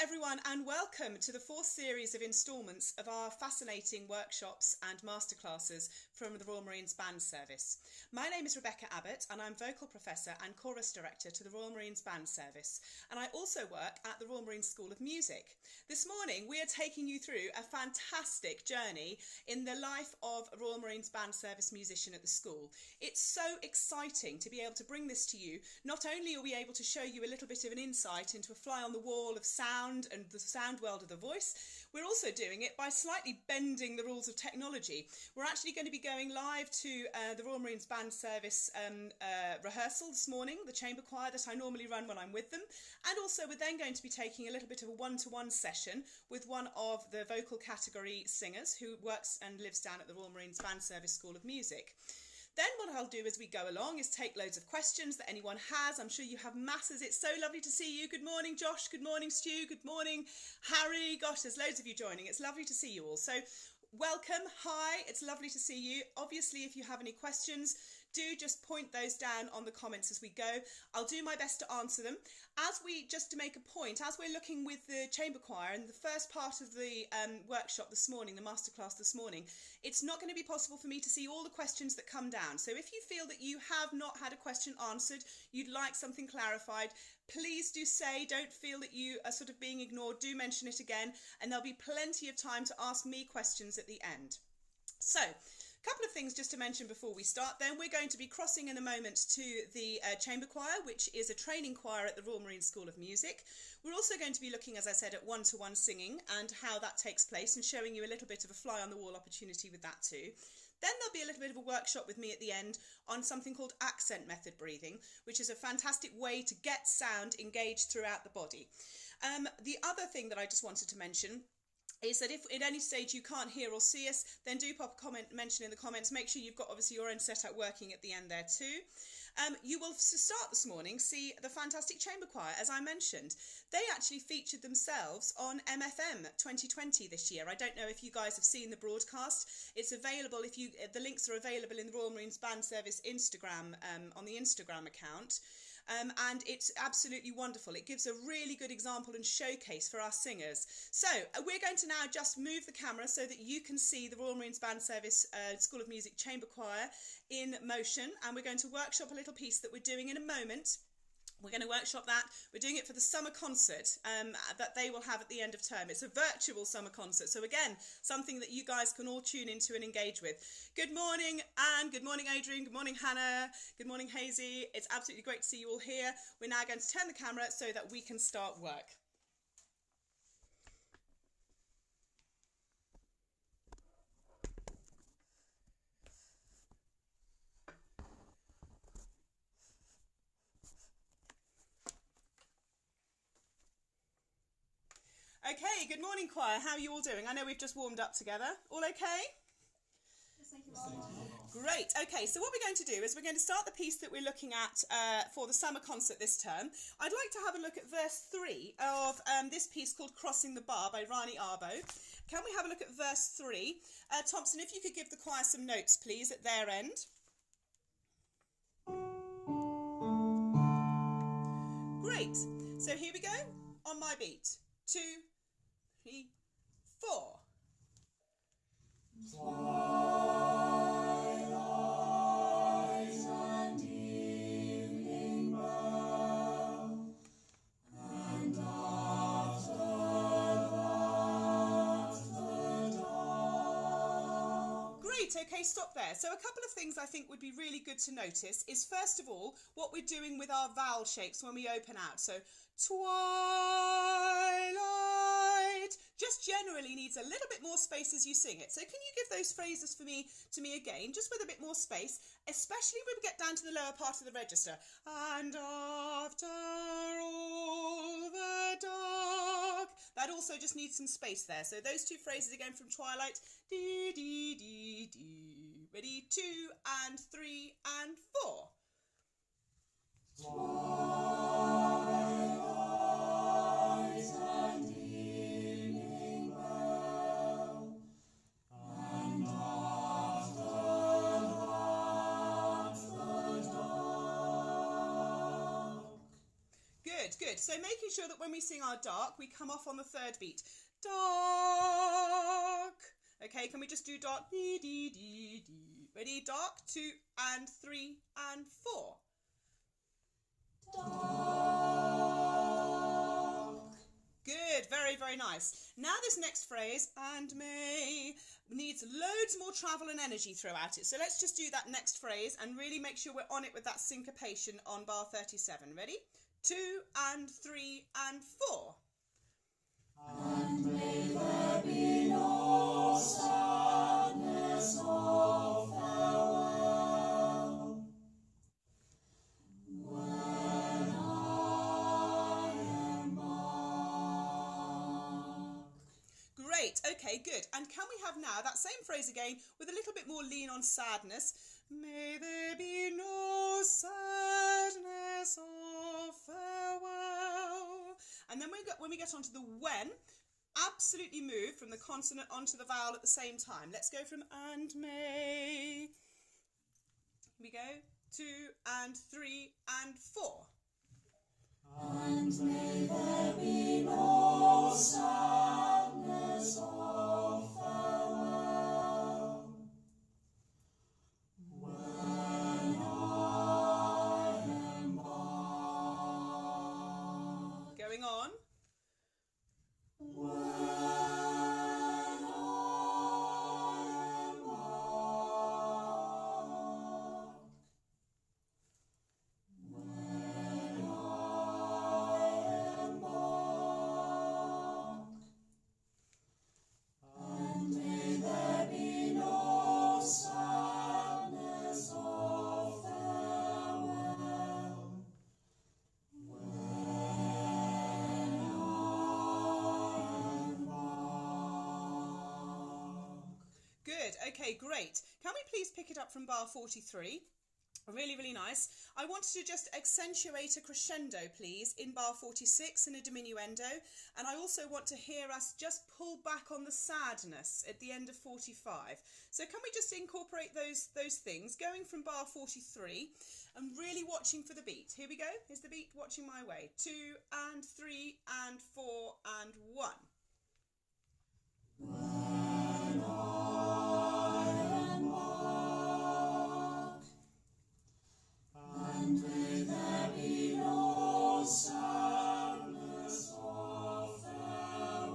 everyone, and welcome to the fourth series of instalments of our fascinating workshops and masterclasses from the Royal Marines Band Service. My name is Rebekah Abbott and I'm Vocal Professor and Chorus Director to the Royal Marines Band Service, and I also work at the Royal Marines School of Music. This morning we are taking you through a fantastic journey in the life of a Royal Marines Band Service musician at the school. It's so exciting to be able to bring this to you. Not only are we able to show you a little bit of an insight into a fly on the wall of sound and the sound world of the voice, we're also doing it by slightly bending the rules of technology. We're actually going to be going live to the Royal Marines Band Service rehearsal this morning, the chamber choir that I normally run when I'm with them, and also we're then going to be taking a little bit of a one-to-one session with one of the vocal category singers who works and lives down at the Royal Marines Band Service School of Music. Then what I'll do as we go along is take loads of questions that anyone has. I'm sure you have masses. It's so lovely to see you. Good morning, Josh. Good morning, Stu. Good morning, Harry. Gosh, there's loads of you joining. It's lovely to see you all. So welcome. Hi. It's lovely to see you. Obviously, if you have any questions, do just point those down on the comments as we go. I'll do my best to answer them. Just to make a point, as we're looking with the chamber choir in the first part of the workshop this morning, the masterclass this morning, it's not going to be possible for me to see all the questions that come down. So if you feel that you have not had a question answered, you'd like something clarified, please do say. Don't feel that you are sort of being ignored. Do mention it again, and there'll be plenty of time to ask me questions at the end. So, couple of things just to mention before we start. Then we're going to be crossing in a moment to the chamber choir, which is a training choir at the Royal Marines School of Music. We're also going to be looking, as I said, at one-to-one singing and how that takes place, and showing you a little bit of a fly on the wall opportunity with that too. Then there'll be a little bit of a workshop with me at the end on something called accent method breathing, which is a fantastic way to get sound engaged throughout the body. The other thing that I just wanted to mention is that if at any stage you can't hear or see us, then do pop a comment, mention in the comments. Make sure you've got obviously your own setup working at the end there too. You will, to start this morning, see the fantastic chamber choir, as I mentioned. They actually featured themselves on MFM 2020 this year. I don't know if you guys have seen the broadcast. It's available, the links are available in the Royal Marines Band Service Instagram, on the Instagram account. And it's absolutely wonderful. It gives a really good example and showcase for our singers. So we're going to now just move the camera so that you can see the Royal Marines Band Service School of Music Chamber Choir in motion, and we're going to workshop a little piece that we're doing in a moment. We're going to workshop that. We're doing it for the summer concert that they will have at the end of term. It's a virtual summer concert. So again, something that you guys can all tune into and engage with. Good morning, Anne. Good morning, Adrian. Good morning, Hannah. Good morning, Hazy. It's absolutely great to see you all here. We're now going to turn the camera so that we can start work. Okay, good morning, choir. How are you all doing? I know we've just warmed up together. All okay? Yes, thank you, Mom. Great. Okay, so what we're going to do is we're going to start the piece that we're looking at for the summer concert this term. I'd like to have a look at verse 3 of this piece called Crossing the Bar by Rani Arbo. Can we have a look at verse 3? Thompson, if you could give the choir some notes, please, at their end. Great. So here we go. On my beat. 2, 3, 4. Twilight and evening bell, and after that the dawn. Great, okay, stop there. So a couple of things I think would be really good to notice is, first of all, what we're doing with our vowel shapes when we open out. So twilight just generally needs a little bit more space as you sing it. So can you give those phrases to me again, just with a bit more space, especially when we get down to the lower part of the register. And after all the dark. That also just needs some space there. So those two phrases again from Twilight. Dee, dee, dee, dee. Ready? 2 and 3 and 4. Twilight and evening bell, and after that the dark. Good. Good, good. So making sure that when we sing our dark, we come off on the third beat. Dark. Okay, can we just do dark? Dee, dee, dee, dee. Ready? Dark, 2 and 3 and 4. Dark. Good, very, very nice. Now this next phrase, and may, needs loads more travel and energy throughout it. So let's just do that next phrase and really make sure we're on it with that syncopation on bar 37. Ready? 2 and 3 and 4. And may there be no sadness or farewell when I embark. Great, okay, good. And can we have now that same phrase again with a little bit more lean on sadness? May there be no sadness or farewell. And then when we get onto the when, absolutely move from the consonant onto the vowel at the same time. Let's go from and may. Here we go. 2 and 3 and 4. And may there be no sadness or farewell when I embark. Going on. When I embark. When I embark. And may there be no sadness or farewell when Good, okay, great. Can we please pick it up from bar 43? Really, really nice. I wanted to just accentuate a crescendo, please, in bar 46 in a diminuendo. And I also want to hear us just pull back on the sadness at the end of 45. So can we just incorporate those things, going from bar 43 and really watching for the beat. Here we go. Here's the beat, watching my way. 2 and 3 and 4 and 1. When I embark, and may there be no sadness or farewell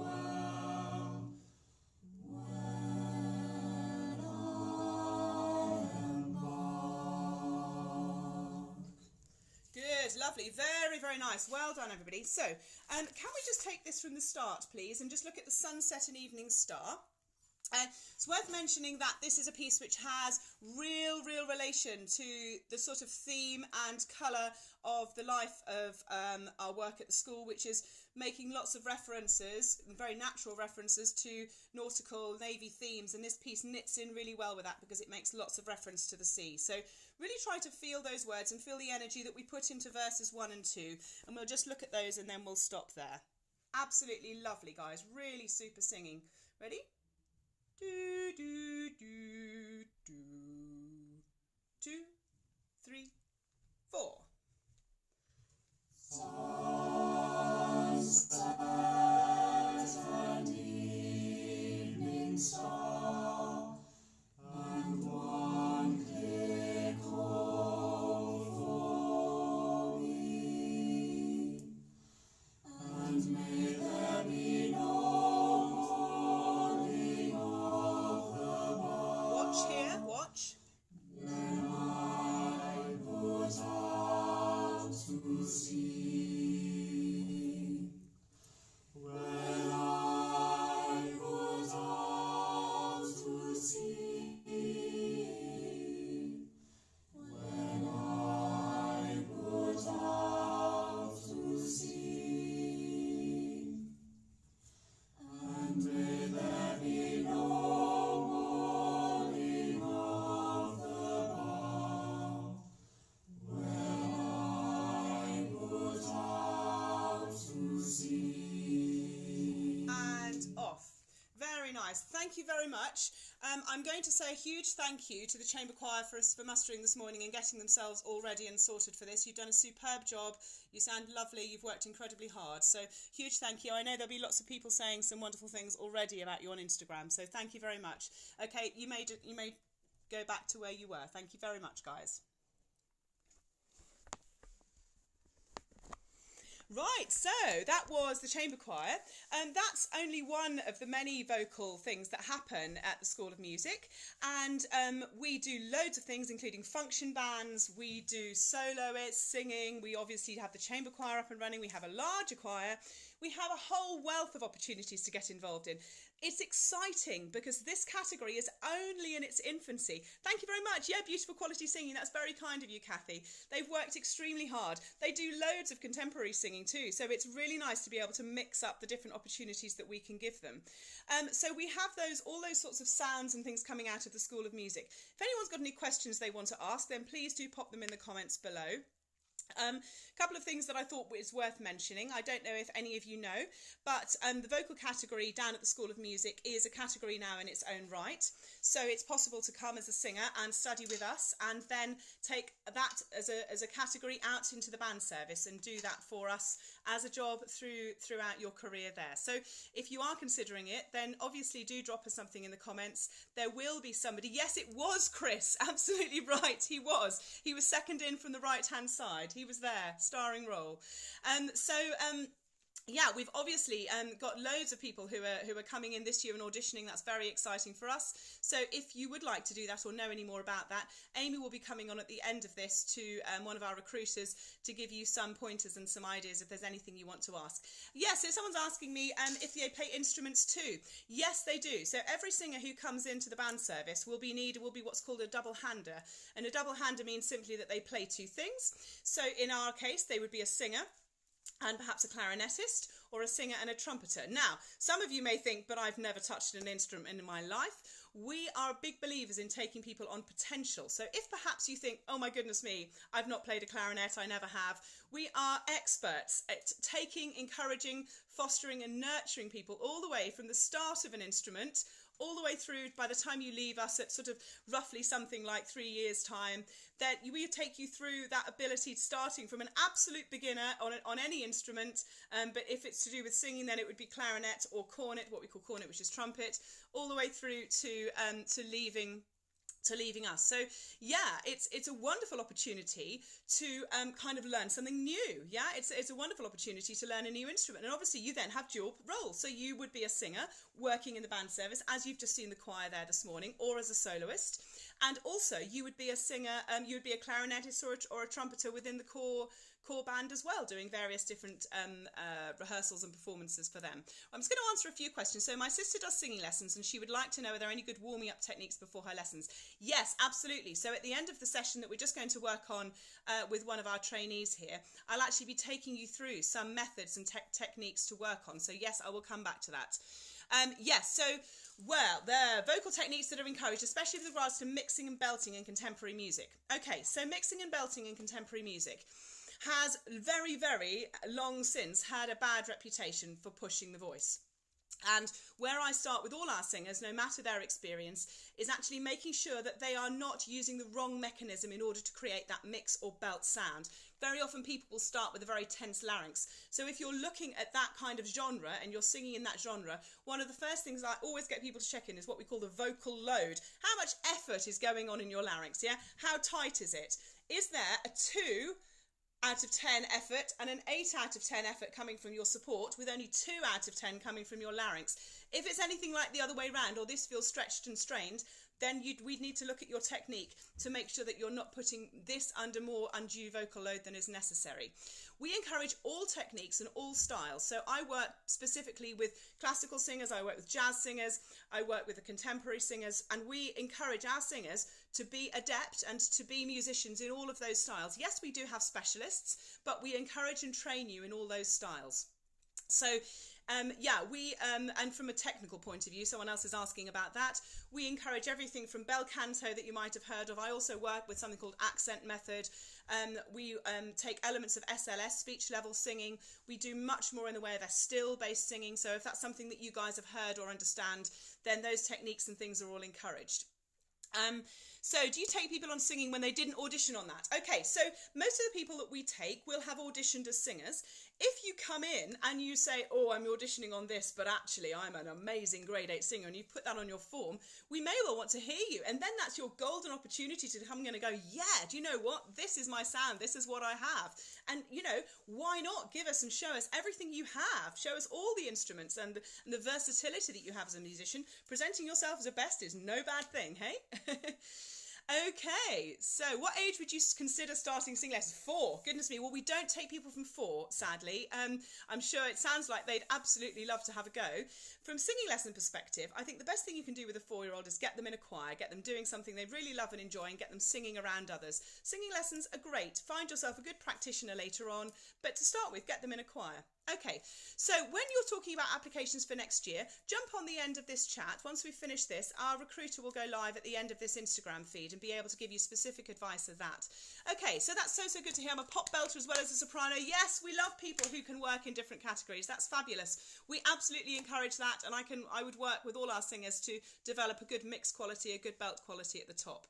when I embark. Good, lovely, very, very nice. Well done, everybody. So, can we just take this from the start, please, and just look at the sunset and evening star? It's worth mentioning that this is a piece which has real relation to the sort of theme and colour of the life of our work at the school, which is making lots of references, very natural references to nautical navy themes, and this piece knits in really well with that because it makes lots of reference to the sea. So really try to feel those words and feel the energy that we put into verses 1 and 2, and we'll just look at those and then we'll stop there. Absolutely lovely, guys, really super singing. Ready? Do, do, do, do. 2, 3, 4. Sunset and evening star, and one clear cove for me, and may there be no morning of the bar. Watch here, watch. When I put out to sea, when I put out to sea, when I put out to sea, and may there be no morning of the bar when I put out to sea. And off. Very nice. Thank you very much. I'm going to say a huge thank you to the Chamber Choir for mustering this morning and getting themselves all ready and sorted for this. You've done a superb job. You sound lovely. You've worked incredibly hard. So huge thank you. I know there'll be lots of people saying some wonderful things already about you on Instagram. So thank you very much. Okay, you may go back to where you were. Thank you very much, guys. Right, so that was the Chamber Choir, and that's only one of the many vocal things that happen at the School of Music, and we do loads of things, including function bands, we do soloists, singing, we obviously have the Chamber Choir up and running, we have a larger choir, we have a whole wealth of opportunities to get involved in. It's exciting because this category is only in its infancy. Thank you very much. Yeah, beautiful quality singing. That's very kind of you, Kathy. They've worked extremely hard. They do loads of contemporary singing too, so it's really nice to be able to mix up the different opportunities that we can give them. So we have all those sorts of sounds and things coming out of the School of Music. If anyone's got any questions they want to ask, then please do pop them in the comments below. Couple of things that I thought was worth mentioning. I don't know if any of you know, but the vocal category down at the School of Music is a category now in its own right. So it's possible to come as a singer and study with us and then take that as a category out into the band service and do that for us as a job throughout your career there. So if you are considering it, then obviously do drop us something in the comments. There will be somebody. Yes, it was Chris. Absolutely right. He was second in from the right hand side. He was there, starring role. Yeah, we've obviously got loads of people who are coming in this year and auditioning. That's very exciting for us. So if you would like to do that or know any more about that, Amy will be coming on at the end of this to one of our recruiters to give you some pointers and some ideas if there's anything you want to ask. Yes, so someone's asking me if they play instruments too. Yes, they do. So every singer who comes into the band service will be what's called a double-hander. And a double-hander means simply that they play two things. So in our case, they would be a singer and perhaps a clarinetist, or a singer and a trumpeter. Now, some of you may think, but I've never touched an instrument in my life. We are big believers in taking people on potential. So if perhaps you think, oh my goodness me, I've not played a clarinet, I never have, we are experts at taking, encouraging, fostering and nurturing people all the way from the start of an instrument all the way through by the time you leave us at sort of roughly something like 3 years' time, that we take you through that ability starting from an absolute beginner on any instrument, but if it's to do with singing, then it would be clarinet or cornet, what we call cornet, which is trumpet, all the way through to leaving us. So yeah, it's a wonderful opportunity to kind of learn something new. Yeah, it's a wonderful opportunity to learn a new instrument, and obviously you then have dual roles. So you would be a singer working in the band service, as you've just seen the choir there this morning, or as a soloist, and also you would be a singer, you would be a clarinetist or a trumpeter within the core band as well, doing various different rehearsals and performances for them. I'm just going to answer a few questions. So my sister does singing lessons and she would like to know, are there any good warming up techniques before her lessons? Yes, absolutely. So at the end of the session that we're just going to work on with one of our trainees here, I'll actually be taking you through some methods and techniques to work on. So yes, I will come back to that. Yes, so, well, the vocal techniques that are encouraged, especially with regards to mixing and belting in contemporary music. Okay, so mixing and belting in contemporary music has very, very long since had a bad reputation for pushing the voice. And where I start with all our singers, no matter their experience, is actually making sure that they are not using the wrong mechanism in order to create that mix or belt sound. Very often people will start with a very tense larynx. So if you're looking at that kind of genre and you're singing in that genre, one of the first things I always get people to check in is what we call the vocal load. How much effort is going on in your larynx, yeah? How tight is it? Is there a 2 out of 10 effort and an 8 out of 10 effort coming from your support, with only 2 out of 10 coming from your larynx? If it's anything like the other way round, or this feels stretched and strained, then we'd need to look at your technique to make sure that you're not putting this under more undue vocal load than is necessary. We encourage all techniques and all styles. So I work specifically with classical singers, I work with jazz singers, I work with the contemporary singers, and we encourage our singers to be adept and to be musicians in all of those styles. Yes, we do have specialists, but we encourage and train you in all those styles. So Yeah, we, and from a technical point of view, someone else is asking about that. We encourage everything from bel canto that you might have heard of. I also work with something called accent method. We take elements of SLS, speech level singing. We do much more in the way of a still-based singing. So if that's something that you guys have heard or understand, then those techniques and things are all encouraged. So do you take people on singing when they didn't audition on that? Okay, so most of the people that we take will have auditioned as singers. If you come in and you say, oh, I'm auditioning on this, but actually I'm an amazing grade 8 singer, and you put that on your form, we may well want to hear you. And then that's your golden opportunity to come in and go, yeah, do you know what? This is my sound. This is what I have. And, you know, why not give us and show us everything you have? Show us all the instruments and the versatility that you have as a musician. Presenting yourself as a best is no bad thing, hey? Okay, so what age would you consider starting singing lessons? 4. Goodness me. Well, we don't take people from 4, sadly. I'm sure it sounds like they'd absolutely love to have a go. From singing lesson perspective, I think the best thing you can do with a 4-year-old is get them in a choir, get them doing something they really love and enjoy, and get them singing around others. Singing lessons are great. Find yourself a good practitioner later on, but to start with, get them in a choir. Okay, so when you're talking about applications for next year, jump on the end of this chat. Once we finish this, our recruiter will go live at the end of this Instagram feed and be able to give you specific advice of that. Okay, so that's so good to hear. I'm a pop belter as well as a soprano. Yes, we love people who can work in different categories. That's fabulous. We absolutely encourage that, and I would work with all our singers to develop a good mix quality, a good belt quality at the top.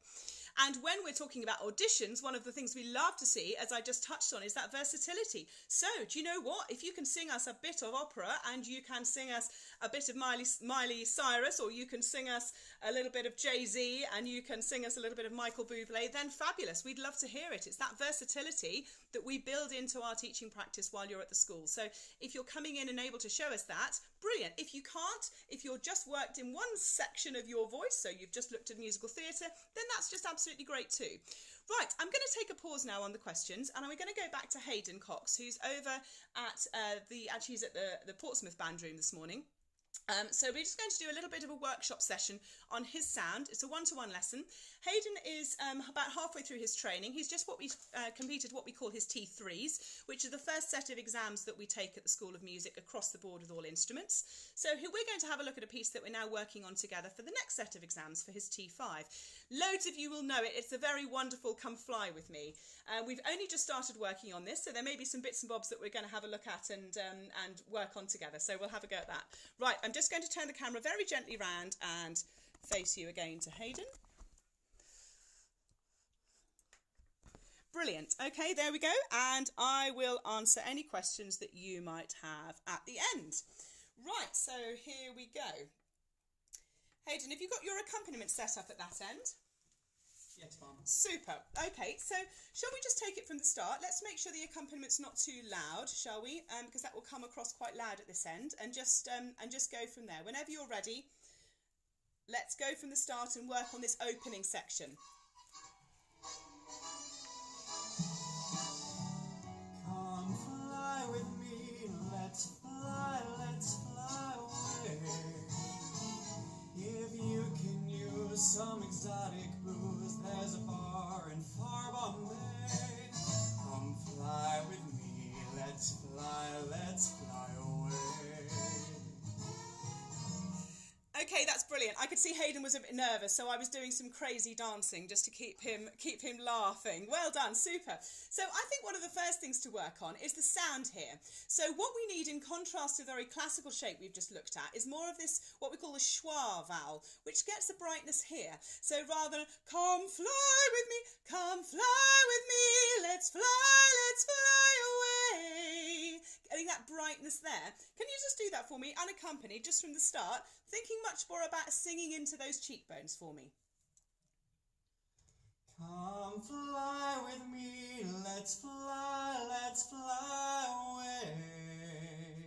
And when we're talking about auditions, one of the things we love to see, as I just touched on, is that versatility. So, do you know what? If you can sing us a bit of opera, and you can sing us a bit of Miley Cyrus, or you can sing us a little bit of Jay-Z, and you can sing us a little bit of Michael Bublé, then fabulous. We'd love to hear it. It's that versatility that we build into our teaching practice while you're at the school. So if you're coming in and able to show us that, brilliant. If you can't, if you're just worked in one section of your voice, so you've just looked at musical theatre, then that's just absolutely great too. Right, I'm going to take a pause now on the questions, and we're going to go back to Hayden Cox, who's over at actually he's at the Portsmouth Band Room this morning. So we're just going to do a little bit of a workshop session on his sound. It's a one-to-one lesson. Hayden is about halfway through his training. He's just completed what we call his T3s, which are the first set of exams that we take at the School of Music across the board with all instruments. So here we're going to have a look at a piece that we're now working on together for the next set of exams for his T5. Loads of you will know it. It's a very wonderful Come Fly With Me. We've only just started working on this, so there may be some bits and bobs that we're going to have a look at and work on together. So we'll have a go at that. Right, I'm just going to turn the camera very gently round and face you again to Hayden. Brilliant. Okay, there we go. And I will answer any questions that you might have at the end. Right, so here we go. Hayden, have you got your accompaniment set up at that end? Yes, Mum. Super. Okay, so shall we just take it from the start? Let's make sure the accompaniment not too loud, shall we? Because that will come across quite loud at this end, and just go from there. Whenever you're ready, let's go from the start and work on this opening section. Come fly with me, let's fly away. If you can use some exotic booze, there's a bar in far Bombay. Come fly with me, let's fly away. Okay, that's brilliant. I could see Hayden was a bit nervous, so I was doing some crazy dancing just to keep him laughing. Well done, super. So I think one of the first things to work on is the sound here. So what we need, in contrast to the very classical shape we've just looked at, is more of this, what we call the schwa vowel, which gets the brightness here. So rather than come fly with me, come fly with me, let's fly away. Getting that brightness there. Can you just do that for me, unaccompanied, just from the start? Thinking much more about singing into those cheekbones for me. Come fly with me, let's fly away.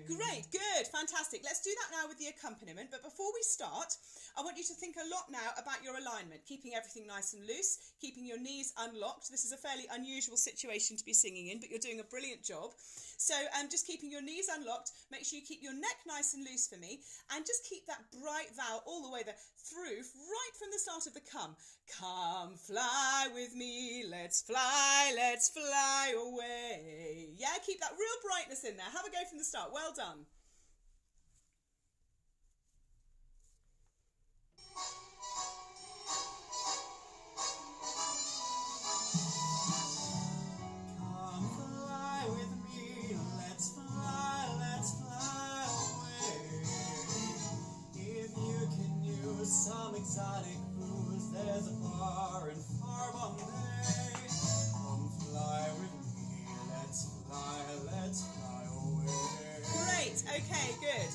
Great, good, fantastic. Let's do that now with the accompaniment. But before we start, I want you to think a lot now about your alignment, keeping everything nice and loose, keeping your knees unlocked. This is a fairly unusual situation to be singing in, but you're doing a brilliant job. So just keeping your knees unlocked, make sure you keep your neck nice and loose for me, and just keep that bright vowel all the way there through, right from the start of the come. Come fly with me, let's fly away. Yeah, keep that real brightness in there. Have a go from the start. Well done. exotic blues, there's a bar in far Bombay. Come fly with me, let's fly away. Great, okay, good.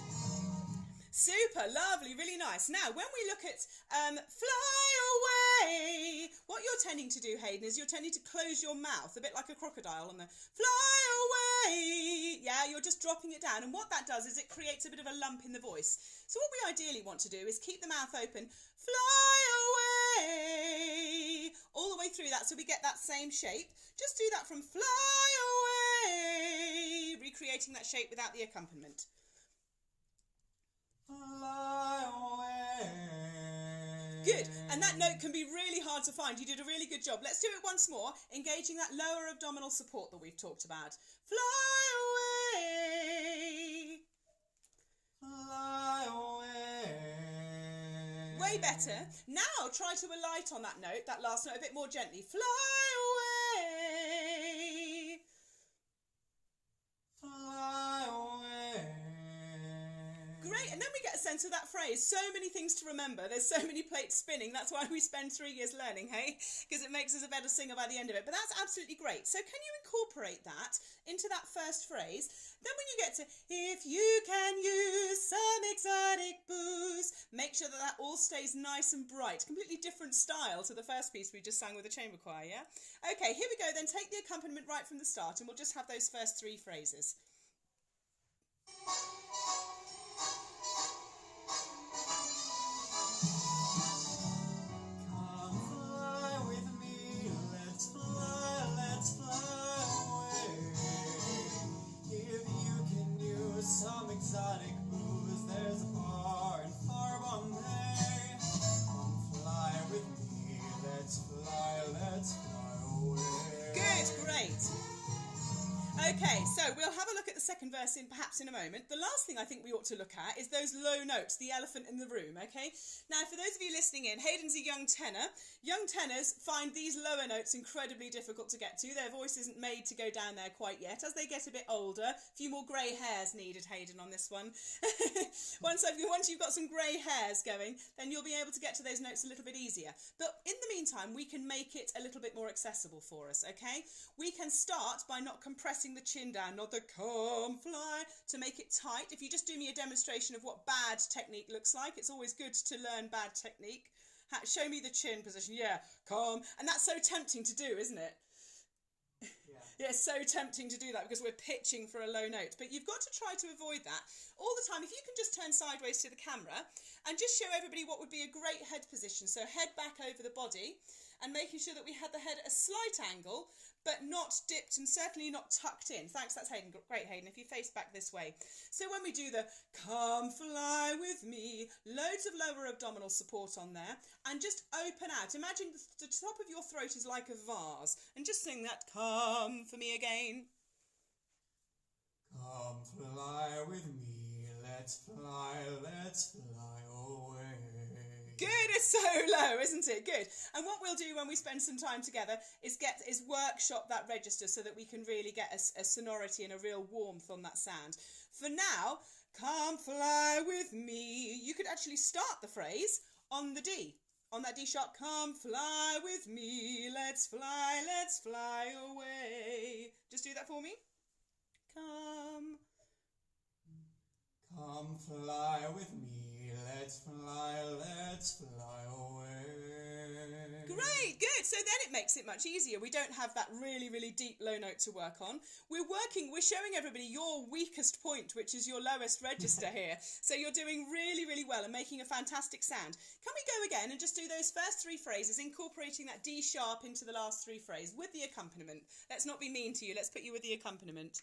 Super, lovely, really nice. Now, when we look at fly away, what you're tending to do, Hayden, is you're tending to close your mouth, a bit like a crocodile on the fly away. Yeah, you're just dropping it down. And what that does is it creates a bit of a lump in the voice. So what we ideally want to do is keep the mouth open, fly away, all the way through that so we get that same shape. Just do that from fly away, recreating that shape without the accompaniment. Fly away. Good, and that note can be really hard to find. You did a really good job. Let's do it once more, engaging that lower abdominal support that we've talked about. Fly away. Fly away. Way better. Now try to alight on that note, that last note, a bit more gently. Fly away. Fly away. Great, and then we get a sense of that phrase. So many things to remember. There's so many plates spinning. That's why we spend 3 years learning, hey? Because it makes us a better singer by the end of it. But that's absolutely great. So can you incorporate that into that first phrase? Then when you get to, if you can use some exotic booze, make sure that that all stays nice and bright. Completely different style to the first piece we just sang with the chamber choir, yeah? Okay, here we go. Then take the accompaniment right from the start, and we'll just have those first 3 phrases. Some exotic booze, there's a bar in far Bombay. Come fly with me, let's fly away. Good, great. Okay, so we'll have a look at the second verse perhaps in a moment. The last thing I think we ought to look at is those low notes, the elephant in the room, okay? Now, for those of you listening in, Hayden's a young tenor. Young tenors find these lower notes incredibly difficult to get to. Their voice isn't made to go down there quite yet. As they get a bit older, a few more grey hairs needed, Hayden, on this one. Once you've got some grey hairs going, then you'll be able to get to those notes a little bit easier. But in the meantime, we can make it a little bit more accessible for us, okay? We can start by not compressing the chin down, not the come fly, to make it tight. If you just do me a demonstration of what bad technique looks like, it's always good to learn bad technique. Show me the chin position. Yeah, come. And that's so tempting to do, isn't it? Yeah, it's so tempting to do that because we're pitching for a low note. But you've got to try to avoid that all the time. If you can just turn sideways to the camera and just show everybody what would be a great head position. So head back over the body and making sure that we had the head at a slight angle, but not dipped and certainly not tucked in. Thanks, that's Hayden. Great, Hayden, if you face back this way. So when we do the come fly with me, loads of lower abdominal support on there, and just open out. Imagine the top of your throat is like a vase, and just sing that come for me again. Come fly with me, let's fly away. Good, it's so low, isn't it? Good. And what we'll do when we spend some time together is workshop that register so that we can really get a sonority and a real warmth on that sound. For now, come fly with me. You could actually start the phrase on the D. On that D sharp, come fly with me, let's fly away. Just do that for me. Come fly with me, let's fly away. Great, good. So then it makes it much easier. We don't have that really, really deep low note to work on. We're showing everybody your weakest point, which is your lowest register here. So you're doing really, really well and making a fantastic sound. Can we go again and just do those first 3 phrases, incorporating that D sharp into the last 3 phrases with the accompaniment? Let's not be mean to you. Let's put you with the accompaniment.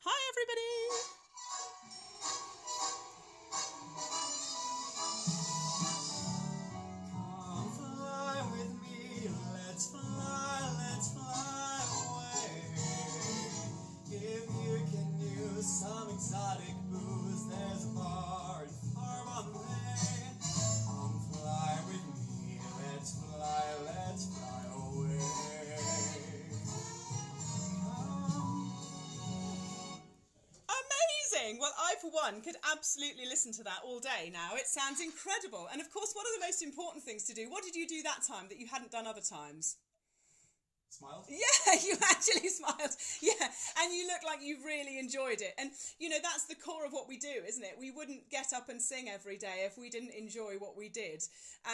Hi, everybody. Let's fly away. If you can use some exotic booze, there's a bar in far Bombay. Come fly with me, let's fly away. I, for one, could absolutely listen to that all day now. It sounds incredible. And, of course, one of the most important things to do, what did you do that time that you hadn't done other times? Smiled? Yeah, you actually smiled. Yeah, and you look like you really enjoyed it. And, you know, that's the core of what we do, isn't it? We wouldn't get up and sing every day if we didn't enjoy what we did.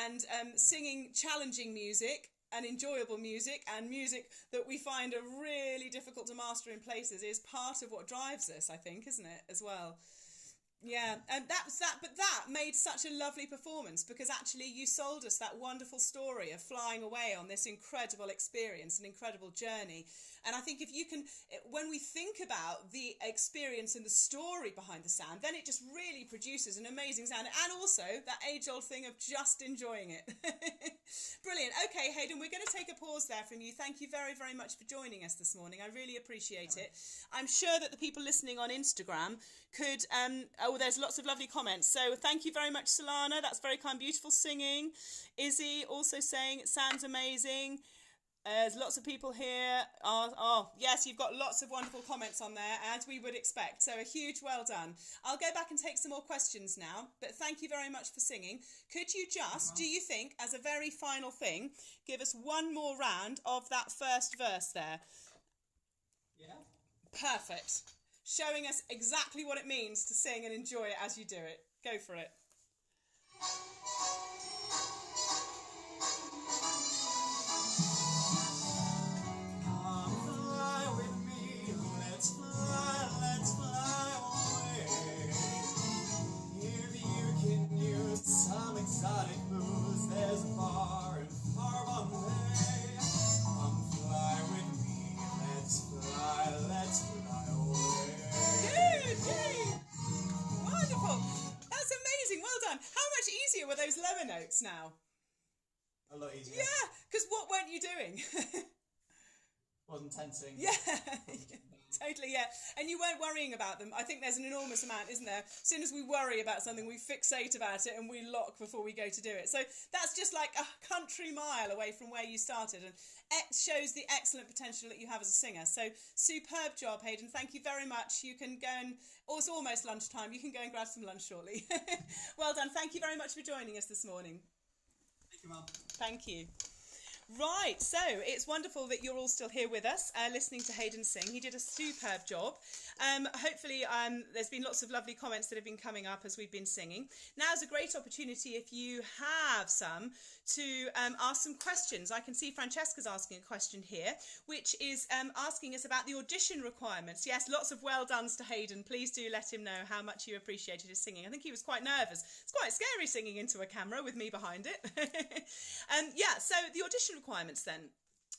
And singing challenging music and enjoyable music and music that we find are really difficult to master in places is part of what drives us, I think, isn't it, as well? Yeah, and that's that, but that made such a lovely performance because actually you sold us that wonderful story of flying away on this incredible experience, an incredible journey. And I think if you can, when we think about the experience and the story behind the sound, then it just really produces an amazing sound. And also that age-old thing of just enjoying it. Brilliant. Okay, Hayden, we're going to take a pause there from you. Thank you very, very much for joining us this morning. I really appreciate it. I'm sure that the people listening on Instagram could, there's lots of lovely comments. So thank you very much, Solana. That's very kind, beautiful singing. Izzy also saying it sounds amazing. There's lots of people here. Oh, yes, you've got lots of wonderful comments on there, as we would expect. So a huge well done. I'll go back and take some more questions now, but thank you very much for singing. Could you just, do you think, as a very final thing, give us one more round of that first verse there? Yeah. Perfect. Showing us exactly what it means to sing and enjoy it as you do it. Go for it. Exotic moves, there's a far and far away. Come fly with me, let's fly away. Good, yay! Wonderful. That's amazing, well done. How much easier were those lower notes now? A lot easier. Yeah, because what weren't you doing? Wasn't tensing. Yeah. Totally, yeah. And you weren't worrying about them. I think there's an enormous amount, isn't there? As soon as we worry about something, we fixate about it and we lock before we go to do it. So that's just like a country mile away from where you started. And it shows the excellent potential that you have as a singer. So superb job, Hayden. Thank you very much. You can go and, it's almost lunchtime. You can go and grab some lunch shortly. Well done. Thank you very much for joining us this morning. Thank you, Mum. Thank you. Right, so it's wonderful that you're all still here with us, listening to Hayden sing. He did a superb job. Hopefully there's been lots of lovely comments that have been coming up as we've been singing. Now's a great opportunity, if you have some, to ask some questions. I can see Francesca's asking a question here, which is asking us about the audition requirements. Yes, lots of well dones to Hayden. Please do let him know how much you appreciated his singing. I think he was quite nervous. It's quite scary singing into a camera with me behind it. Yeah, so the audition requirements then.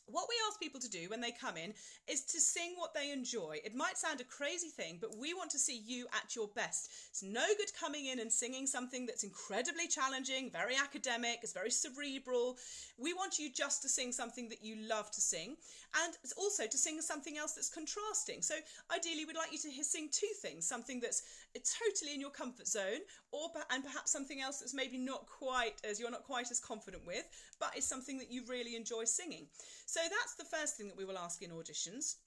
What we ask people to do when they come in is to sing what they enjoy. It might sound a crazy thing, but we want to see you at your best. It's no good coming in and singing something that's incredibly challenging, very academic, it's very cerebral. We want you just to sing something that you love to sing, and also to sing something else that's contrasting. So ideally we'd like you to sing two things, something that's totally in your comfort zone, and perhaps something else that's maybe not quite as, you're not quite as confident with, but is something that you really enjoy singing. So that's the first thing that we will ask in auditions.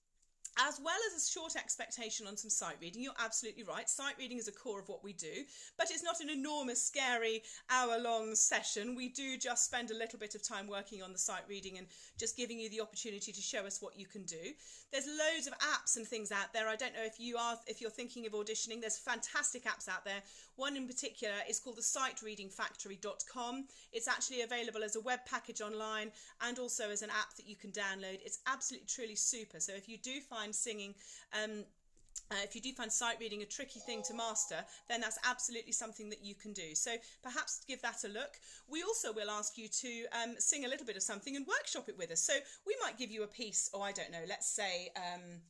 As well as a short expectation on some sight reading. You're absolutely right. Sight reading is a core of what we do, but it's not an enormous, scary, hour-long session. We do just spend a little bit of time working on the sight reading and just giving you the opportunity to show us what you can do. There's loads of apps and things out there. I don't know if you're thinking of auditioning. There's fantastic apps out there. One in particular is called the sightreadingfactory.com. It's actually available as a web package online and also as an app that you can download. It's absolutely, truly super. So if you do find singing, if you do find sight reading a tricky thing to master, then that's absolutely something that you can do. So perhaps give that a look. We also will ask you to sing a little bit of something and workshop it with us. So we might give you a piece, or I don't know, let's say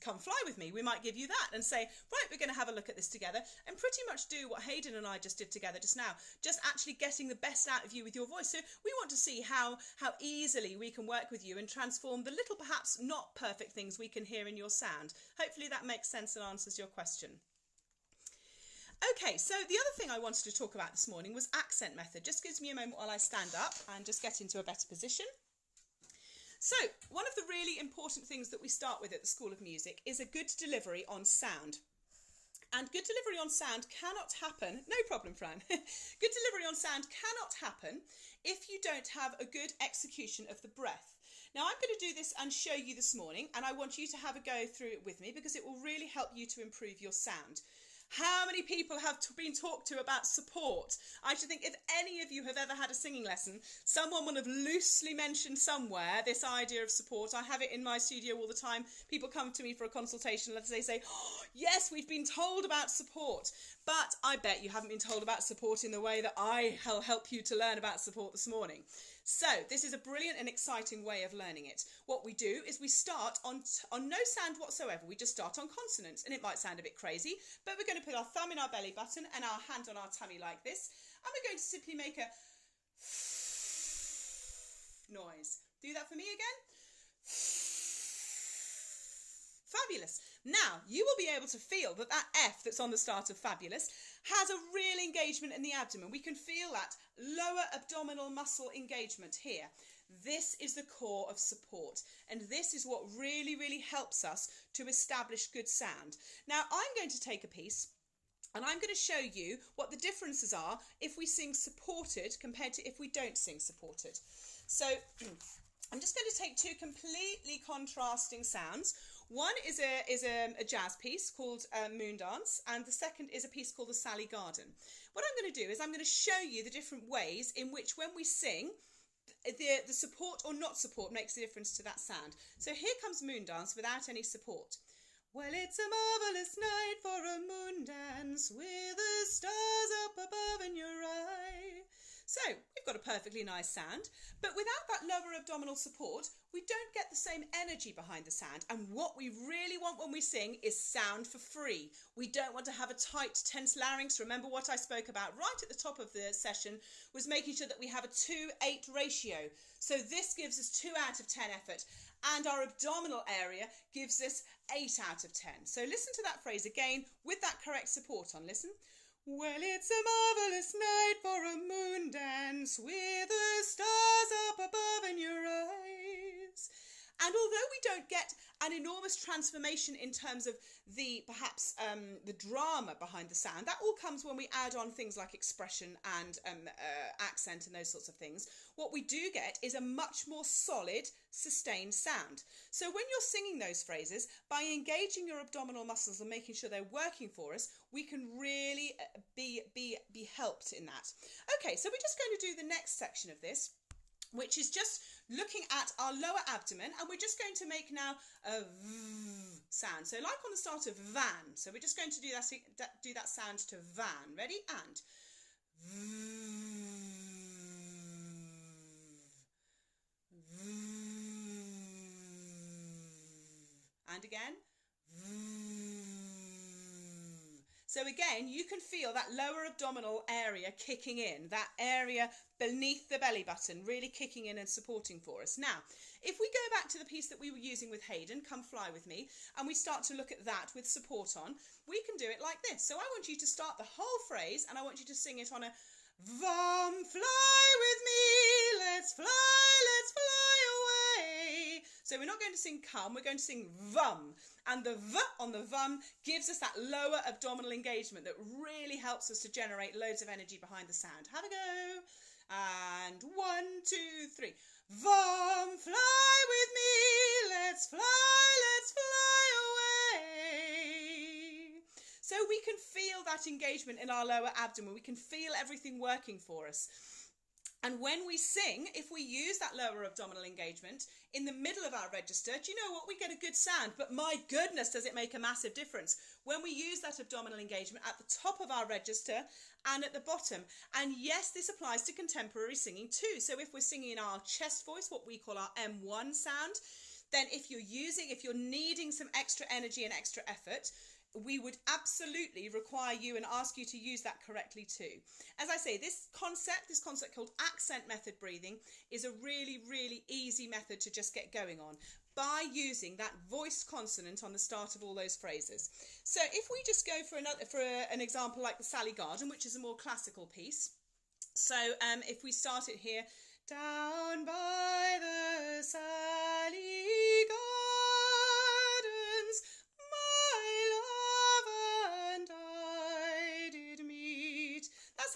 Come Fly With Me. We might give you that and say, right, we're going to have a look at this together, and pretty much do what Hayden and I just did together just now, just actually getting the best out of you with your voice. So we want to see how easily we can work with you and transform the little, perhaps not perfect things we can hear in your sound. Hopefully that makes sense and answers your question. Okay, so the other thing I wanted to talk about this morning was accent method. Just gives me a moment while I stand up and just get into a better position. So one of the really important things that we start with at the School of Music is a good delivery on sound. And good delivery on sound cannot happen, no problem, Fran. Good delivery on sound cannot happen if you don't have a good execution of the breath. Now, I'm going to do this and show you this morning, and I want you to have a go through it with me because it will really help you to improve your sound. How many people have been talked to about support? I should think if any of you have ever had a singing lesson, someone will have loosely mentioned somewhere this idea of support. I have it in my studio all the time. People come to me for a consultation and they say, oh, yes, we've been told about support. But I bet you haven't been told about support in the way that I'll help you to learn about support this morning. So this is a brilliant and exciting way of learning it. What we do is we start on no sound whatsoever. We just start on consonants, and it might sound a bit crazy, but we're going to put our thumb in our belly button and our hand on our tummy like this, and we're going to simply make a noise. Do that for me again. Fabulous. Now, you will be able to feel that F that's on the start of fabulous has a real engagement in the abdomen. We can feel that lower abdominal muscle engagement here. This is the core of support, and this is what really, really helps us to establish good sound. Now, I'm going to take a piece and I'm going to show you what the differences are if we sing supported compared to if we don't sing supported. So I'm just going to take two completely contrasting sounds. One is a jazz piece called Moon Dance, and the second is a piece called the Sally Garden. What I'm going to do is I'm going to show you the different ways in which when we sing, the support or not support makes a difference to that sound. So here comes Moon Dance without any support. Well, it's a marvellous night for a moon dance with the stars up above in your eye. So we've got a perfectly nice sound, but without that lower abdominal support, we don't get the same energy behind the sound. And what we really want when we sing is sound for free. We don't want to have a tight, tense larynx. Remember what I spoke about right at the top of the session was making sure that we have a 2:8 ratio. So this gives us 2 out of 10 effort, and our abdominal area gives us 8 out of 10. So listen to that phrase again with that correct support on. Listen. Well, it's a marvellous night for a moon dance with the stars up above in your eyes. And although we don't get an enormous transformation in terms of the perhaps the drama behind the sound, that all comes when we add on things like expression and accent and those sorts of things. What we do get is a much more solid, sustained sound. So when you're singing those phrases, by engaging your abdominal muscles and making sure they're working for us, we can really be helped in that. Okay, so we're just going to do the next section of this, which is just looking at our lower abdomen, and we're just going to make now a v sound. So like on the start of van. So we're just going to do that sound to van. Ready? And and again. So again, you can feel that lower abdominal area kicking in, that area beneath the belly button really kicking in and supporting for us. Now, if we go back to the piece that we were using with Hayden, Come Fly With Me, and we start to look at that with support on, we can do it like this. So I want you to start the whole phrase, and I want you to sing it on a Vom, fly with me, let's fly away. So we're not going to sing come, we're going to sing vum. And the v on the vum gives us that lower abdominal engagement that really helps us to generate loads of energy behind the sound. Have a go. And 1, 2, 3. Vom, fly with me, let's fly away. So we can feel that engagement in our lower abdomen. We can feel everything working for us. And when we sing, if we use that lower abdominal engagement in the middle of our register, do you know what? We get a good sound, but my goodness, does it make a massive difference when we use that abdominal engagement at the top of our register and at the bottom. And yes, this applies to contemporary singing too. So if we're singing in our chest voice, what we call our M1 sound, then if you're needing some extra energy and extra effort, we would absolutely require you and ask you to use that correctly too. As I say, this concept called accent method breathing is a really, really easy method to just get going on by using that voiced consonant on the start of all those phrases. So if we just go for an example like the Sally Garden, which is a more classical piece. So if we start it here, down by the Sally Gardens, my love and I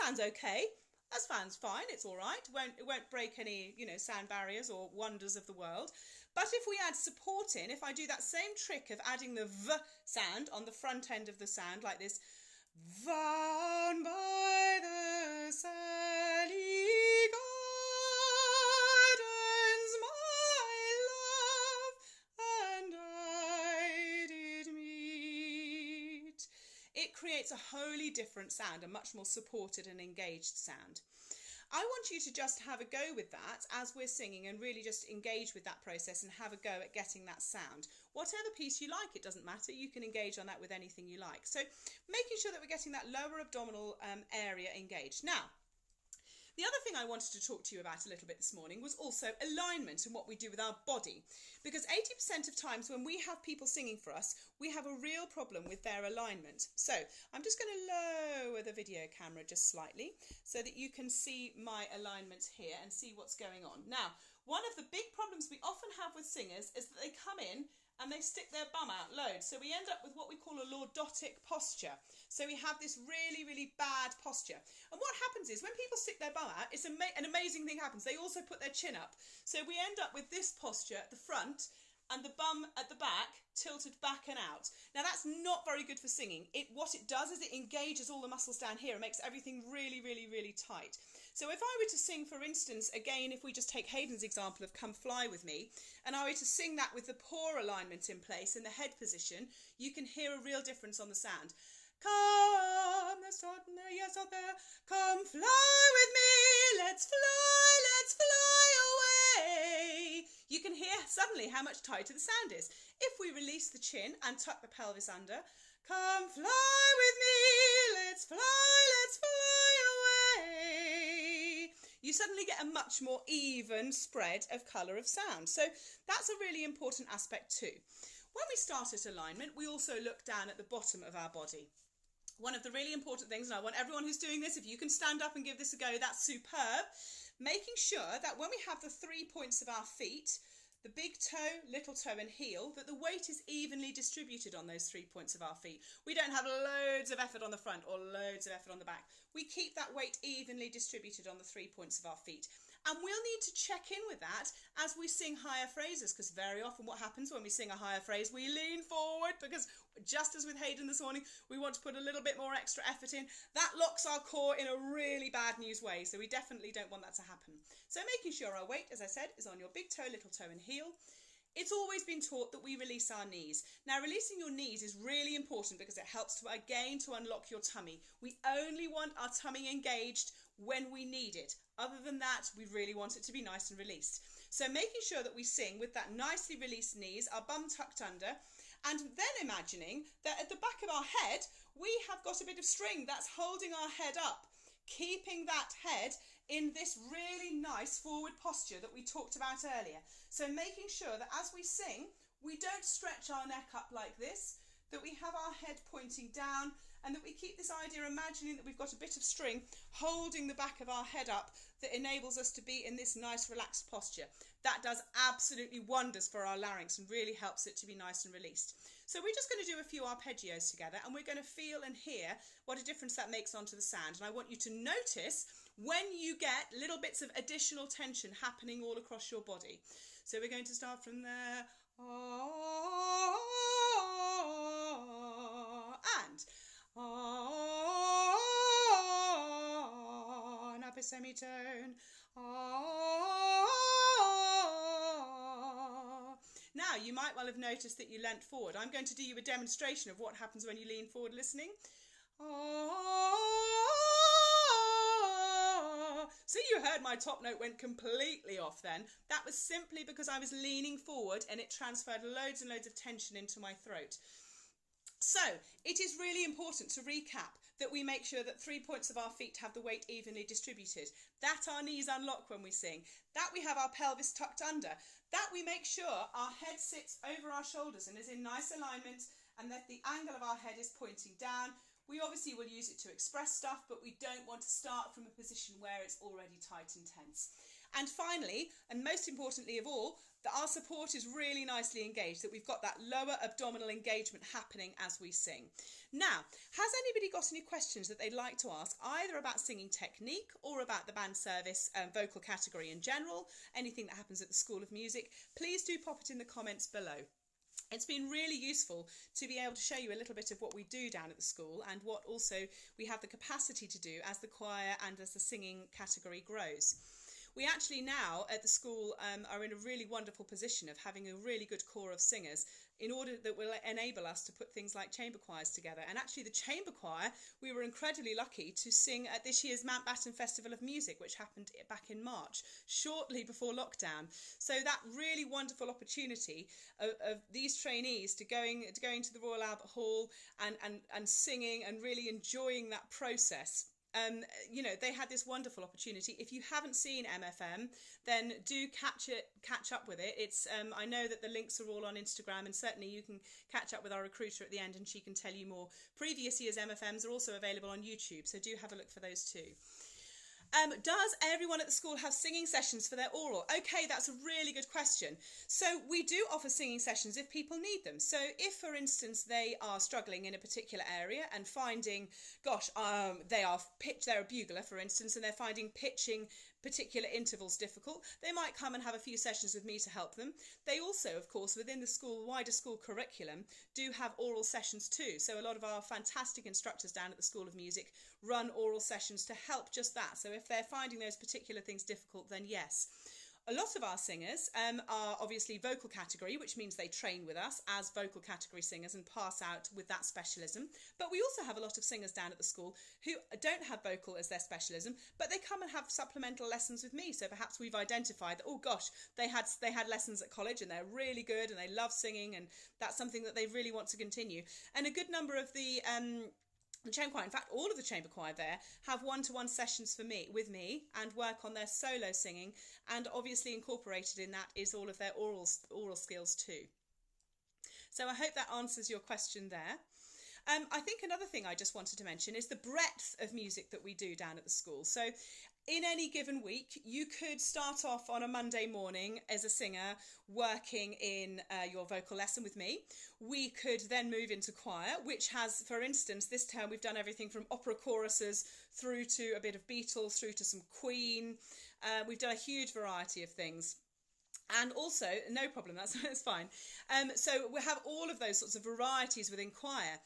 sounds okay. That sounds fine. It's all right. It won't break any, sound barriers or wonders of the world. But if we add support in, if I do that same trick of adding the V sound on the front end of the sound like this, down by the Sally gardens, my love and I did meet. It creates a wholly different sound, a much more supported and engaged sound. I want you to just have a go with that as we're singing and really just engage with that process and have a go at getting that sound. Whatever piece you like, it doesn't matter. You can engage on that with anything you like. So making sure that we're getting that lower abdominal area engaged. Now, the other thing I wanted to talk to you about a little bit this morning was also alignment and what we do with our body. Because 80% of times when we have people singing for us, we have a real problem with their alignment. So I'm just going to lower the video camera just slightly so that you can see my alignment here and see what's going on. Now, one of the big problems we often have with singers is that they come in and they stick their bum out loads. So we end up with what we call a lordotic posture. So we have this really, really bad posture. And what happens is when people stick their bum out, an amazing thing happens. They also put their chin up. So we end up with this posture at the front and the bum at the back tilted back and out. Now that's not very good for singing. What it does is it engages all the muscles down here and makes everything really, really, really tight. So if I were to sing, for instance, again, if we just take Hayden's example of Come Fly With Me, and I were to sing that with the paw alignment in place in the head position, you can hear a real difference on the sound. Come, there's not there, yes, out there. Come fly with me, let's fly away. You can hear suddenly how much tighter the sound is. If we release the chin and tuck the pelvis under, come fly with me, let's fly away. You suddenly get a much more even spread of colour of sound. So that's a really important aspect too. When we start at alignment, we also look down at the bottom of our body. One of the really important things, and I want everyone who's doing this, if you can stand up and give this a go, that's superb. Making sure that when we have the 3 points of our feet, the big toe, little toe and heel, that the weight is evenly distributed on those 3 points of our feet. We don't have loads of effort on the front or loads of effort on the back. We keep that weight evenly distributed on the 3 points of our feet. And we'll need to check in with that as we sing higher phrases, because very often what happens when we sing a higher phrase, we lean forward, because just as with Hayden this morning, we want to put a little bit more extra effort in. That locks our core in a really bad news way, so we definitely don't want that to happen. So making sure our weight, as I said, is on your big toe, little toe and heel. It's always been taught that we release our knees. Now, releasing your knees is really important because it helps to, again, to unlock your tummy. We only want our tummy engaged when we need it. Other than that, we really want it to be nice and released. So making sure that we sing with that nicely released knees, our bum tucked under, and then imagining that at the back of our head, we have got a bit of string that's holding our head up, keeping that head in this really nice forward posture that we talked about earlier. So making sure that as we sing, we don't stretch our neck up like this, that we have our head pointing down, and that we keep this idea, imagining that we've got a bit of string holding the back of our head up that enables us to be in this nice relaxed posture. That does absolutely wonders for our larynx and really helps it to be nice and released. So we're just going to do a few arpeggios together, and we're going to feel and hear what a difference that makes onto the sound. And I want you to notice when you get little bits of additional tension happening all across your body. So we're going to start from there. And an upper semitone. Now, you might well have noticed that you leant forward. I'm going to do you a demonstration of what happens when you lean forward listening. So you heard my top note went completely off then. That was simply because I was leaning forward and it transferred loads and loads of tension into my throat. So it is really important to recap that we make sure that 3 points of our feet have the weight evenly distributed, that our knees unlock when we sing, that we have our pelvis tucked under, that we make sure our head sits over our shoulders and is in nice alignment, and that the angle of our head is pointing down. We obviously will use it to express stuff, but we don't want to start from a position where it's already tight and tense. And finally, and most importantly of all, that our support is really nicely engaged, that we've got that lower abdominal engagement happening as we sing. Now, has anybody got any questions that they'd like to ask, either about singing technique or about the band service vocal category in general, anything that happens at the School of Music? Please do pop it in the comments below. It's been really useful to be able to show you a little bit of what we do down at the school and what also we have the capacity to do as the choir and as the singing category grows. We actually now at the school are in a really wonderful position of having a really good core of singers in order that will enable us to put things like chamber choirs together. And actually the chamber choir, we were incredibly lucky to sing at this year's Mountbatten Festival of Music, which happened back in March, shortly before lockdown. So that really wonderful opportunity of these trainees to going to the Royal Albert Hall and singing and really enjoying that process. You know, they had this wonderful opportunity. If you haven't seen MFM, then do catch up with it. It's I know that the links are all on Instagram, and certainly you can catch up with our recruiter at the end and she can tell you more. Previous year's MFMs are also available on YouTube, so do have a look for those too. Does everyone at the school have singing sessions for their oral? Okay, that's a really good question. So we do offer singing sessions if people need them. So if, for instance, they are struggling in a particular area and finding, gosh, they're a bugler, for instance, and they're finding pitching particular intervals difficult, they might come and have a few sessions with me to help them. They also, of course, within the wider school curriculum, do have oral sessions too. So a lot of our fantastic instructors down at the School of Music run oral sessions to help just that. So if they're finding those particular things difficult, then yes. A lot of our singers are obviously vocal category, which means they train with us as vocal category singers and pass out with that specialism. But we also have a lot of singers down at the school who don't have vocal as their specialism, but they come and have supplemental lessons with me. So perhaps we've identified that, oh gosh, they had lessons at college and they're really good and they love singing, and that's something that they really want to continue. And a good number of the chamber choir, in fact all of the chamber choir there, have one-to-one sessions with me and work on their solo singing, and obviously incorporated in that is all of their oral skills too. So I hope that answers your question there. I think another thing I just wanted to mention is the breadth of music that we do down at the school. So in any given week, you could start off on a Monday morning as a singer working in your vocal lesson with me. We could then move into choir, which has, for instance, this term we've done everything from opera choruses through to a bit of Beatles, through to some Queen. We've done a huge variety of things. And also, no problem, that's fine. So we have all of those sorts of varieties within choir.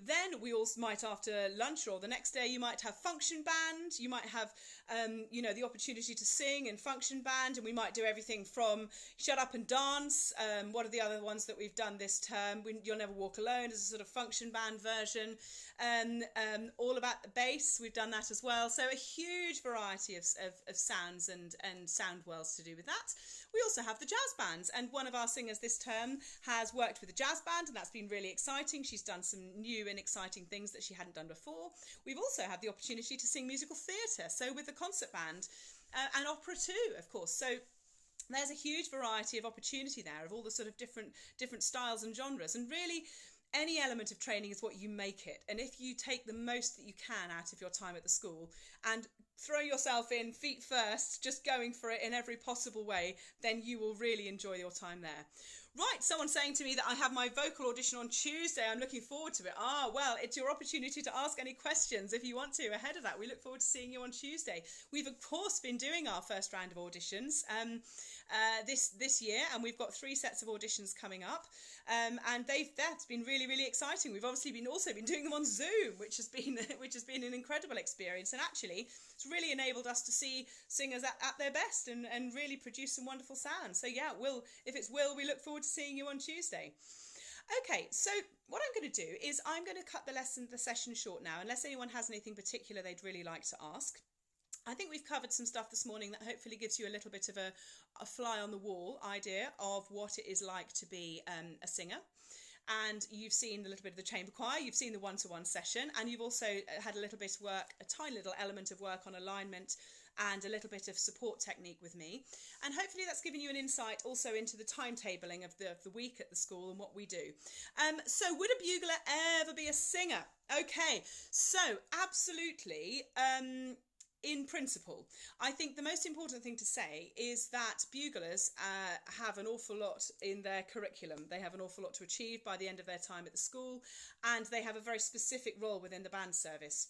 Then we also might, after lunch or the next day, you might have function band. You might have, you know, the opportunity to sing in function band, and we might do everything from Shut Up and Dance. What are the other ones that we've done this term? You'll Never Walk Alone as a sort of function band version. All About the Bass, we've done that as well. So a huge variety of sounds and sound worlds to do with that. We also have the jazz bands, and one of our singers this term has worked with the jazz band, and that's been really exciting. She's done some new and exciting things that she hadn't done before. We've also had the opportunity to sing musical theatre, so with the concert band, and opera too, of course. So there's a huge variety of opportunity there of all the sort of different styles and genres, and really any element of training is what you make it. And if you take the most that you can out of your time at the school and throw yourself in feet first, just going for it in every possible way, then you will really enjoy your time there. Right, someone saying to me that I have my vocal audition on Tuesday. I'm looking forward to it. Well, it's your opportunity to ask any questions if you want to ahead of that. We look forward to seeing you on Tuesday. We've, of course, been doing our first round of auditions this year, and we've got 3 sets of auditions coming up, and that's been really, really exciting. We've obviously also been doing them on Zoom, which has been an incredible experience, and actually it's really enabled us to see singers at their best and really produce some wonderful sounds. So yeah, we look forward to seeing you on Tuesday. Okay, so what I'm going to do is I'm going to cut the session short now, unless anyone has anything particular they'd really like to ask. I think we've covered some stuff this morning that hopefully gives you a little bit of a fly on the wall idea of what it is like to be a singer. And you've seen a little bit of the chamber choir, you've seen the one-to-one session, and you've also had a little bit of work, a tiny little element of work on alignment and a little bit of support technique with me. And hopefully that's given you an insight also into the timetabling of the week at the school and what we do. So would a bugler ever be a singer? Okay, so absolutely. in principle. I think the most important thing to say is that buglers have an awful lot in their curriculum. They have an awful lot to achieve by the end of their time at the school, and they have a very specific role within the band service.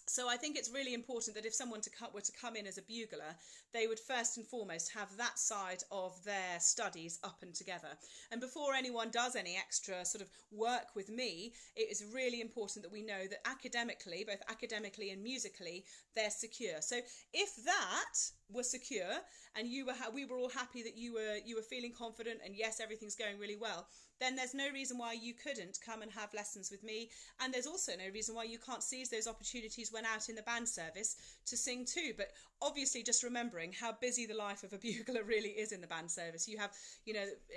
So I think it's really important that if someone were to come in as a bugler, they would first and foremost have that side of their studies up and together. And before anyone does any extra sort of work with me, it is really important that we know that academically, both academically and musically, they're secure. So if that were secure and we were all happy that you were feeling confident and yes, everything's going really well, then there's no reason why you couldn't come and have lessons with me. And there's also no reason why you can't seize those opportunities when out in the band service to sing too. But obviously just remembering how busy the life of a bugler really is in the band service. You have,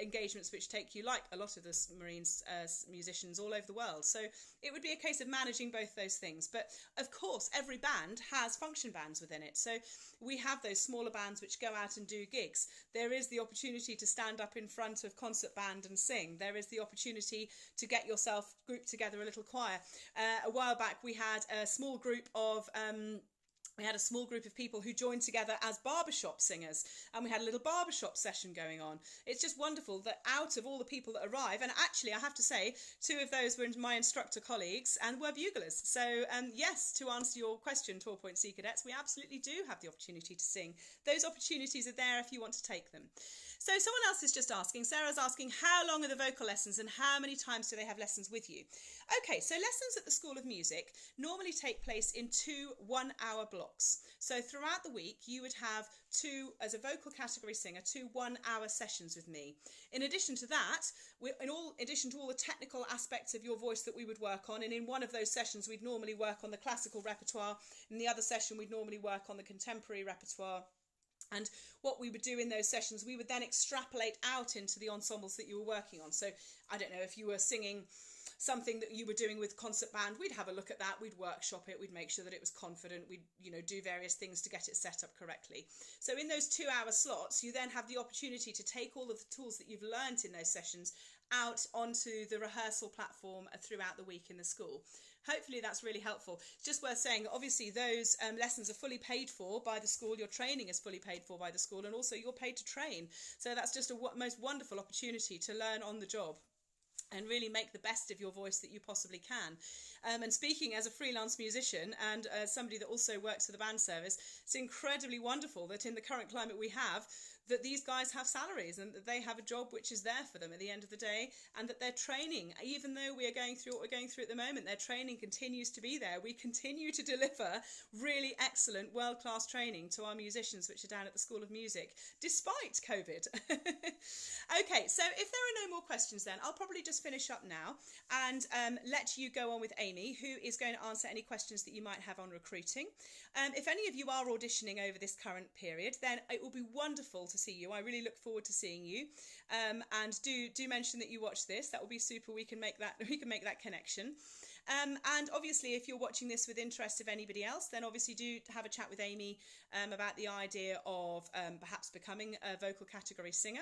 engagements which take you, like a lot of the Marines musicians all over the world. So it would be a case of managing both those things. But of course, every band has function bands within it. So we have those smaller bands which go out and do gigs. There is the opportunity to stand up in front of concert band and sing. There is the opportunity to get yourself grouped together a little choir. A while back we had a small group of people who joined together as barbershop singers, and we had a little barbershop session going on. It's just wonderful that out of all the people that arrive, and actually I have to say 2 of those were my instructor colleagues and were buglers. So yes, to answer your question, 12.C cadets, we absolutely do have the opportunity to sing. Those opportunities are there if you want to take them. So someone else is just asking, Sarah's asking, how long are the vocal lessons and how many times do they have lessons with you? Okay, so lessons at the School of Music normally take place in 2 one-hour blocks. So throughout the week, you would have 2, as a vocal category singer, 2 one-hour sessions with me. In addition to that, in addition to all the technical aspects of your voice that we would work on, and in one of those sessions, we'd normally work on the classical repertoire. In the other session, we'd normally work on the contemporary repertoire. And what we would do in those sessions, we would then extrapolate out into the ensembles that you were working on. So I don't know, if you were singing something that you were doing with concert band, we'd have a look at that, we'd workshop it, we'd make sure that it was confident, we'd do various things to get it set up correctly. So in those 2-hour slots, you then have the opportunity to take all of the tools that you've learnt in those sessions out onto the rehearsal platform throughout the week in the school. Hopefully that's really helpful. Just worth saying, obviously those lessons are fully paid for by the school, your training is fully paid for by the school, and also you're paid to train. So that's just a most wonderful opportunity to learn on the job and really make the best of your voice that you possibly can. And speaking as a freelance musician and somebody that also works for the band service, it's incredibly wonderful that in the current climate we have, that these guys have salaries and that they have a job which is there for them at the end of the day, and that their training, even though we are going through what we're going through at the moment, their training continues to be there. We continue to deliver really excellent world-class training to our musicians which are down at the School of Music, despite COVID. Okay, so if there are no more questions then, I'll probably just finish up now and let you go on with Amy, who is going to answer any questions that you might have on recruiting. If any of you are auditioning over this current period, then it will be wonderful to see you. I really look forward to seeing you, and do mention that you watch this. That will be super. We can make that connection. And obviously, if you're watching this with interest of anybody else, then obviously do have a chat with Amy about the idea of perhaps becoming a vocal category singer.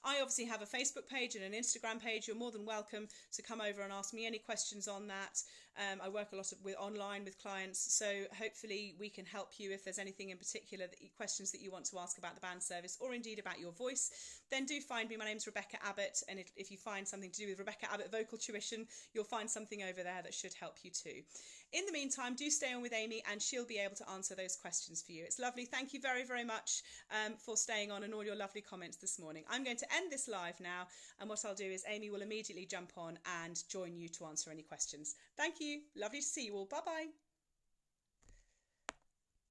I obviously have a Facebook page and an Instagram page. You're more than welcome to come over and ask me any questions on that. I work a lot online with clients, so hopefully we can help you if there's anything in particular, questions that you want to ask about the band service or indeed about your voice. Then do find me. My name's Rebekah Abbott, and if you find something to do with Rebekah Abbott Vocal Tuition, you'll find something over there that should help you too. In the meantime, do stay on with Amy and she'll be able to answer those questions for you. It's lovely. Thank you very, very much for staying on and all your lovely comments this morning. I'm going to end this live now, and what I'll do is Amy will immediately jump on and join you to answer any questions. Thank you. Lovely to see you all. Bye-bye.